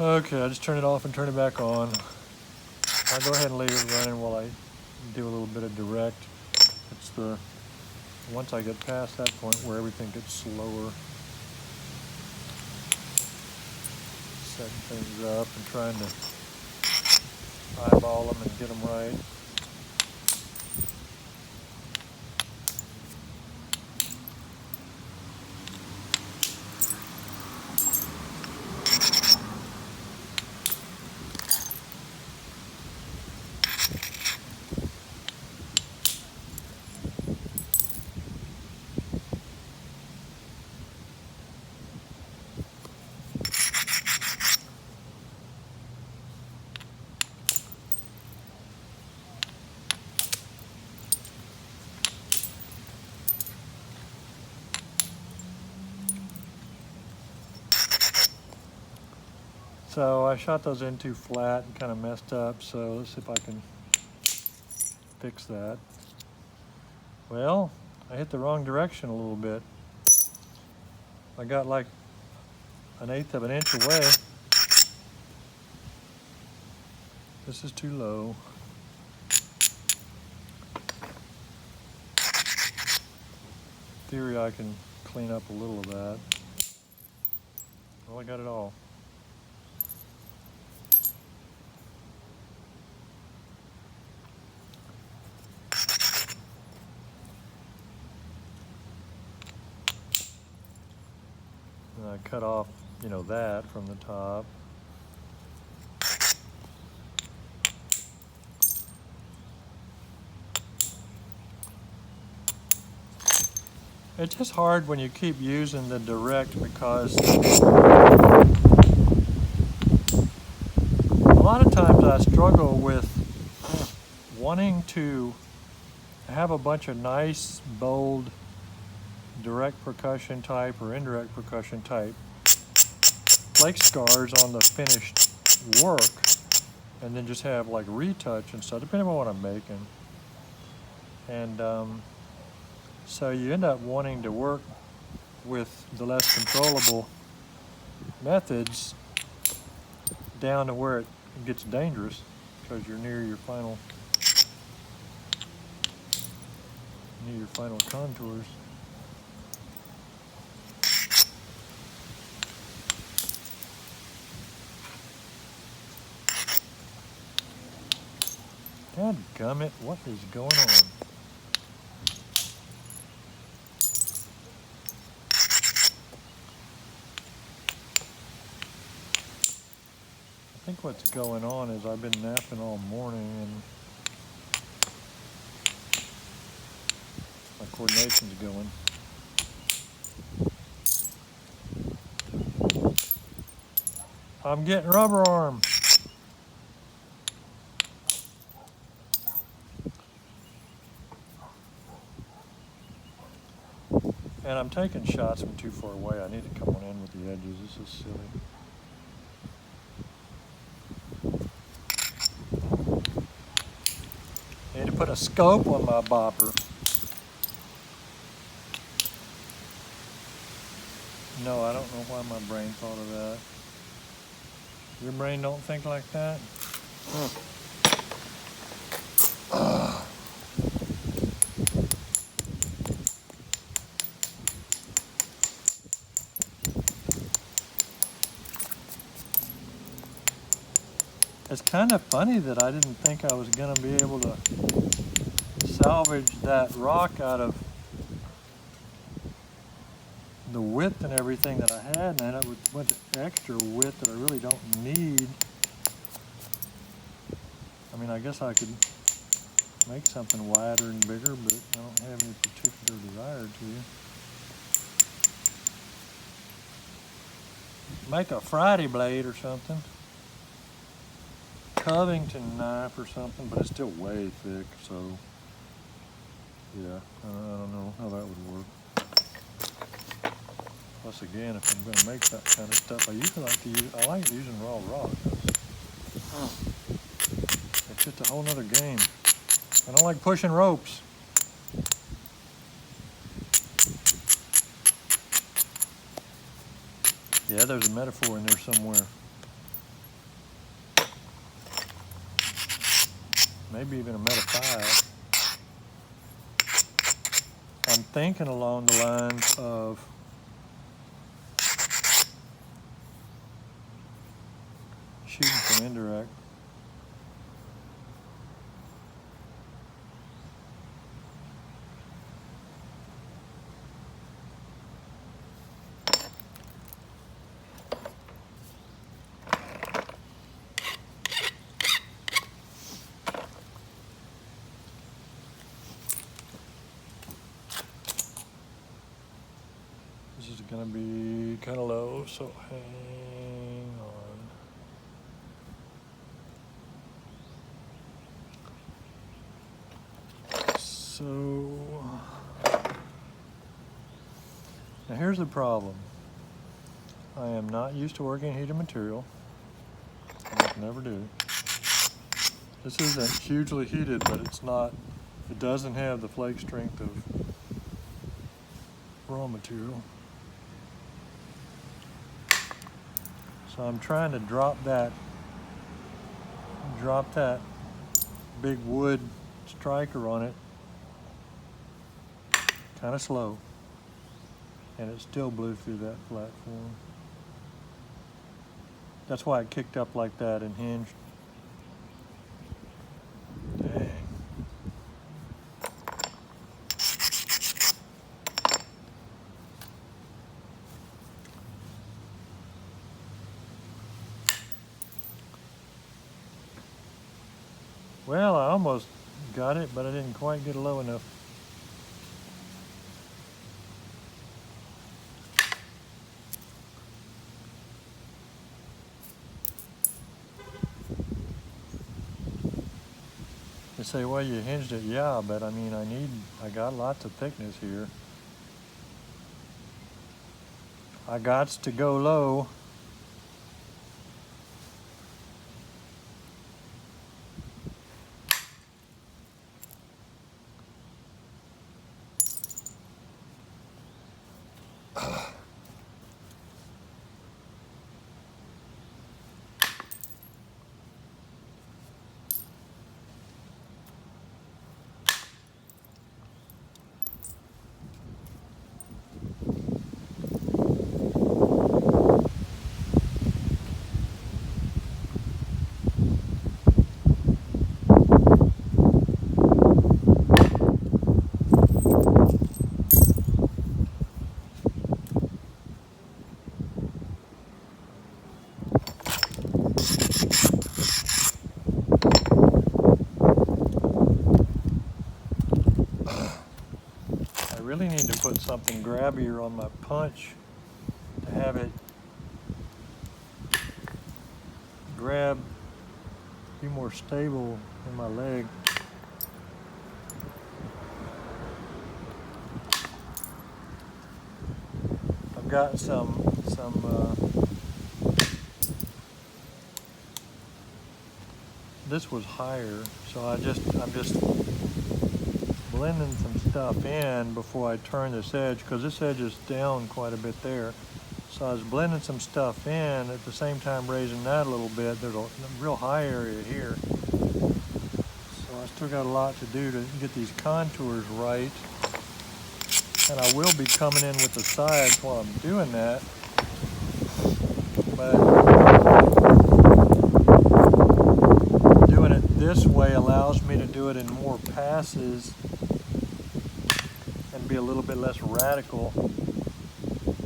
Okay, I just turn it off and turn it back on. I'll go ahead and leave it running while I do a little bit of direct. It's the once I get past that point where everything gets slower, setting things up and trying to eyeball them and get them right. So I shot those in too flat and kind of messed up, so let's see if I can fix that. Well, I hit the wrong direction a little bit. I got like 1/8 of an inch away. This is too low. In theory, I can clean up a little of that. Well, I got it all. And I cut off, that from the top. It's just hard when you keep using the direct because a lot of times I struggle with wanting to have a bunch of nice, bold, direct percussion type or indirect percussion type flake scars on the finished work, and then just have like retouch and stuff, depending on what I'm making. And so you end up wanting to work with the less controllable methods down to where it gets dangerous because you're near your final contours. Dadgummit, what is going on? I think what's going on is I've been napping all morning and my coordination's going. I'm getting rubber arm. And I'm taking shots from too far away. I need to come on in with the edges. This is silly. I need to put a scope on my bopper. No, I don't know why my brain thought of that. Your brain don't think like that? It's kind of funny that I didn't think I was going to be able to salvage that rock out of the width and everything that I had, and it went to extra width that I really don't need. I mean, I guess I could make something wider and bigger, but I don't have any particular desire to. Make a Friday blade or something. Covington knife or something, but it's still way thick, so yeah, I don't know how that would work. Plus again, if I'm going to make that kind of stuff, I usually like using raw rock. It's just a whole nother game. I don't like pushing ropes. Yeah, there's a metaphor in there somewhere. maybe even a Meta 5. I'm thinking along the lines of shooting some indirect. This is going to be kind of low, so hang on. So now here's the problem. I am not used to working heated material. I never do. This isn't hugely heated, but it doesn't have the flake strength of raw material. So I'm trying to drop that big wood striker on it kind of slow, and it still blew through that platform. That's why it kicked up like that and hinged. Dang. Well, I almost got it, but I didn't quite get it low enough. You say, well, you hinged it. Yeah, but I mean, I got lots of thickness here. I gots to go low. I really need to put something grabbier on my punch to have it grab, be more stable in my leg. I've got some this was higher, so I'm just blending some stuff in before I turn this edge, because this edge is down quite a bit there. So I was blending some stuff in at the same time raising that a little bit. There's a real high area here. So I still got a lot to do to get these contours right. And I will be coming in with the sides while I'm doing that. But doing it this way allows me to do it in more passes and be a little bit less radical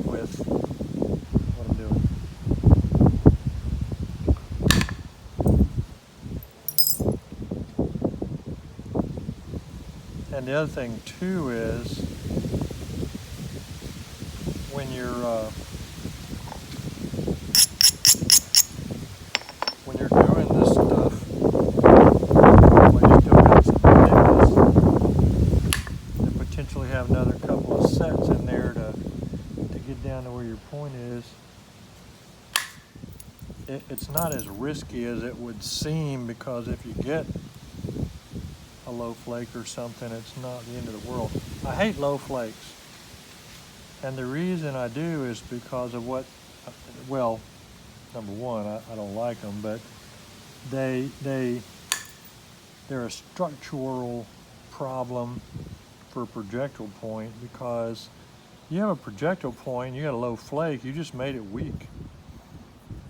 with what I'm doing. And the other thing too is when you're doing this stuff, when you still got some thickness, and potentially have another couple of sets in there to get down to where your point is. It's not as risky as it would seem, because if you get a low flake or something, it's not the end of the world. I hate low flakes. And the reason I do is because of what, well, number one, I don't like them, but they they're a structural problem for a projectile point, because you have a projectile point, you got a low flake, you just made it weak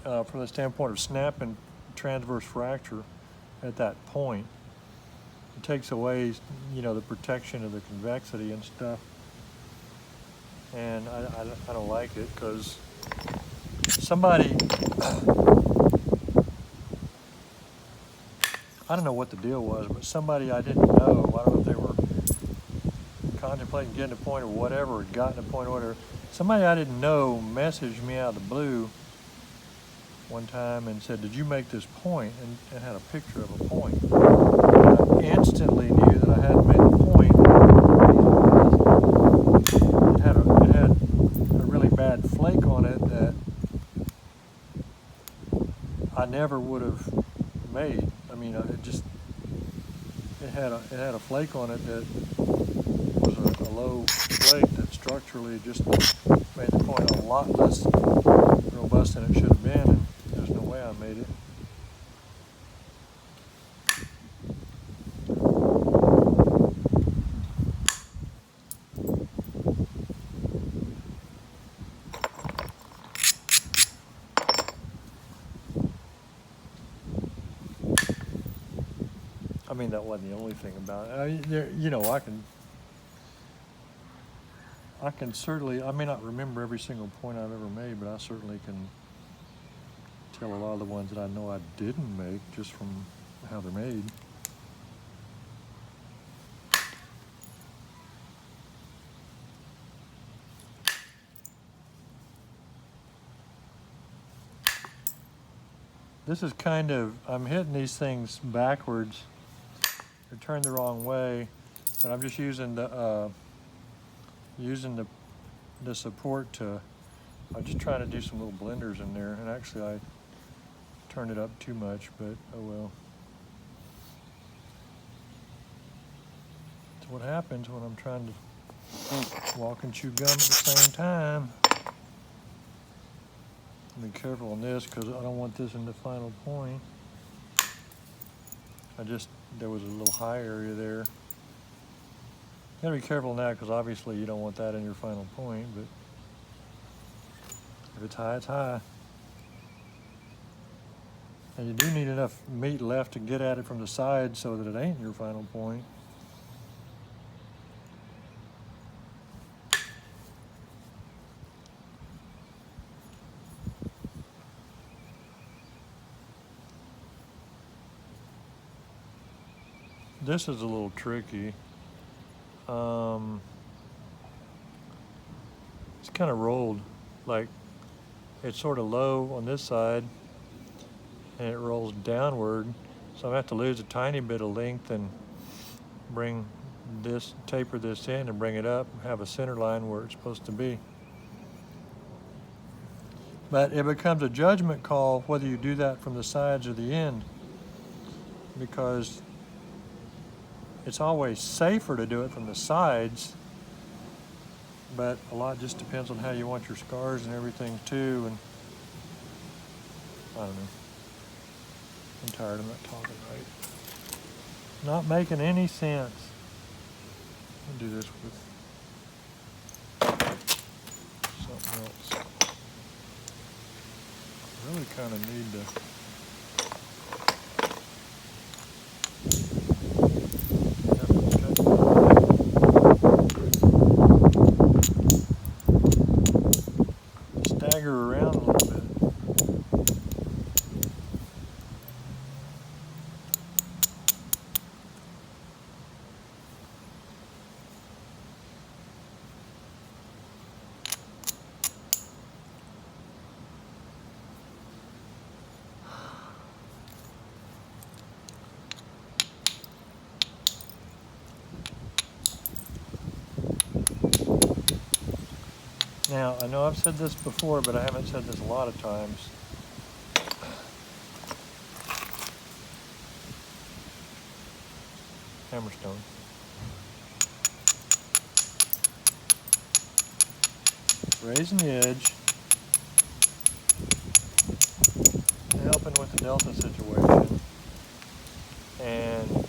from the standpoint of snap and transverse fracture at that point. It takes away, you know, the protection of the convexity and stuff. And I don't like it, because somebody, I don't know what the deal was, but somebody I didn't know, I don't know if they were contemplating getting a point or whatever, had gotten a point or whatever, somebody I didn't know messaged me out of the blue one time and said, "Did you make this point?" and had a picture of a point. And I instantly knew that I hadn't made the point. It had a really bad flake on it that I never would have made. I mean, it had a flake on it that was a low flake that structurally just made the point a lot less robust than it should have been, and there's no way I made it. I mean, that wasn't the only thing about it. I mean, you know, I can certainly, I may not remember every single point I've ever made, but I certainly can tell a lot of the ones that I know I didn't make just from how they're made. This is kind of, I'm hitting these things backwards. They're turned the wrong way, but I'm just using the support to, I'm just trying to do some little blenders in there, and actually I turned it up too much, but oh well. That's what happens when I'm trying to walk and chew gum at the same time. Be careful on this, because I don't want this in the final point. There was a little high area there. You gotta be careful now, because obviously you don't want that in your final point, but if it's high, it's high. And you do need enough meat left to get at it from the side so that it ain't your final point. This is a little tricky. It's kind of rolled, like it's sort of low on this side and it rolls downward. So I have to lose a tiny bit of length and taper this in and bring it up and have a center line where it's supposed to be. But it becomes a judgment call whether you do that from the sides or the end, because it's always safer to do it from the sides, but a lot just depends on how you want your scars and everything too, and I don't know. I'm tired, I'm not talking right. Not making any sense. I'll do this with something else. I really kind of need to stagger around a little bit. Now, I know I've said this before, but I haven't said this a lot of times. Hammerstone. Raising the edge, helping with the delta situation, and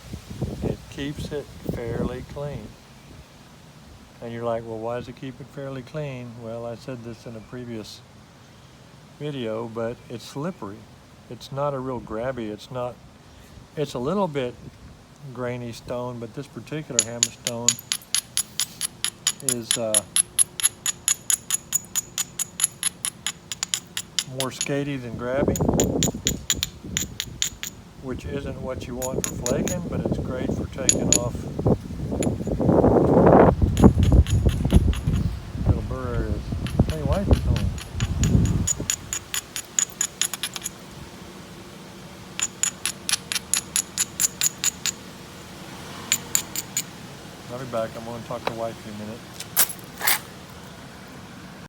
keeps it fairly clean. And you're like, well, why does it keep it fairly clean? Well, I said this in a previous video, but it's slippery. It's not a real grabby. It's a little bit grainy stone, but this particular Hammerstone is more skatey than grabby, which isn't what you want for flaking, but it's great for taking off little burr areas. Hey, wife is home. I'll be back. I'm going to talk to wife in a minute.